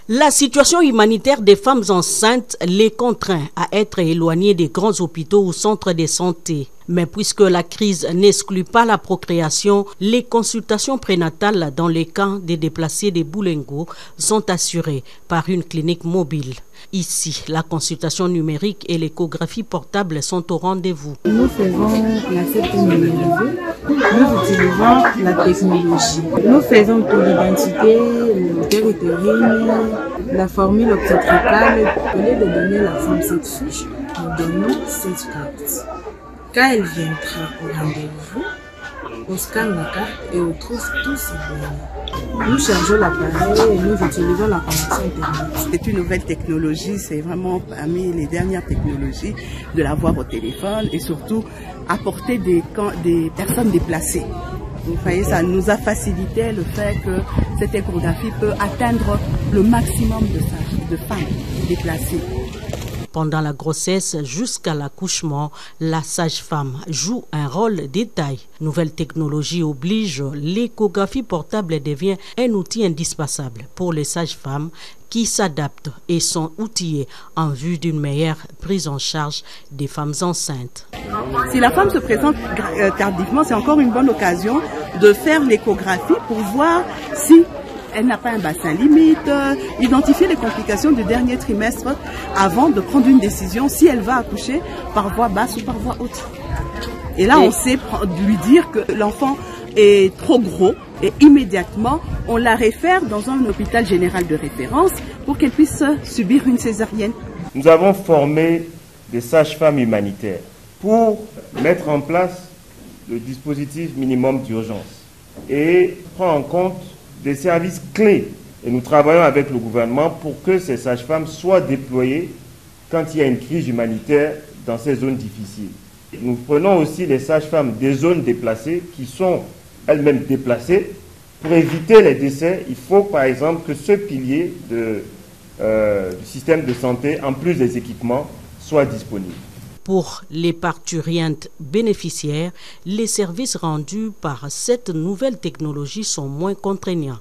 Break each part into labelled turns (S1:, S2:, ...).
S1: La situation humanitaire des femmes enceintes les contraint à être éloignées des grands hôpitaux ou centres de santé. Mais puisque la crise n'exclut pas la procréation, les consultations prénatales dans les camps des déplacés de Boulengo sont assurées par une clinique mobile. Ici, la consultation numérique et l'échographie portable sont au rendez-vous.
S2: Nous faisons la septième numérisée. Nous utilisons la technologie. Nous faisons tout l'identité, le territoire, la formule obstétricale. Au lieu de donner la femme cette fiche, nous donnons cette carte. Quand elle viendra au rendez-vous, on scanne la carte et on trouve tous ces données. Nous chargeons l'appareil et nous utilisons la connexion Internet.
S3: C'est une nouvelle technologie, c'est vraiment parmi les dernières technologies de l'avoir au téléphone et surtout apporter des personnes déplacées. Vous voyez, ça nous a facilité le fait que cette échographie peut atteindre le maximum de femmes déplacées.
S1: Pendant la grossesse jusqu'à l'accouchement, la sage-femme joue un rôle détail. Nouvelle technologie oblige, l'échographie portable devient un outil indispensable pour les sages-femmes qui s'adaptent et sont outillées en vue d'une meilleure prise en charge des femmes enceintes.
S3: Si la femme se présente tardivement, c'est encore une bonne occasion de faire l'échographie pour voir si elle n'a pas un bassin limite, identifier les complications du dernier trimestre avant de prendre une décision si elle va accoucher par voie basse ou par voie haute. Et là, on sait lui dire que l'enfant est trop gros et immédiatement, on la réfère dans un hôpital général de référence pour qu'elle puisse subir une césarienne.
S4: Nous avons formé des sages-femmes humanitaires pour mettre en place le dispositif minimum d'urgence et prendre en compte des services clés. Et nous travaillons avec le gouvernement pour que ces sages-femmes soient déployées quand il y a une crise humanitaire dans ces zones difficiles. Nous prenons aussi les sages-femmes des zones déplacées qui sont elles-mêmes déplacées. Pour éviter les décès, il faut par exemple que ce pilier du système de santé, en plus des équipements, soit disponible.
S1: Pour les parturientes bénéficiaires, les services rendus par cette nouvelle technologie sont moins contraignants.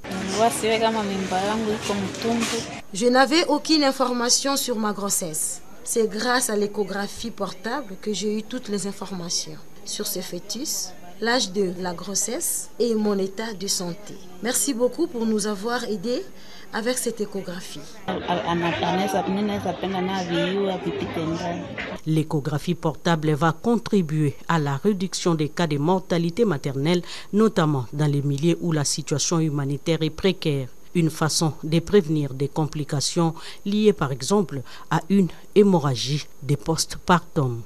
S5: Je n'avais aucune information sur ma grossesse. C'est grâce à l'échographie portable que j'ai eu toutes les informations sur ce fœtus, l'âge de la grossesse et mon état de santé. Merci beaucoup pour nous avoir aidés avec cette échographie.
S1: L'échographie portable va contribuer à la réduction des cas de mortalité maternelle, notamment dans les milieux où la situation humanitaire est précaire. Une façon de prévenir des complications liées par exemple à une hémorragie des postpartum.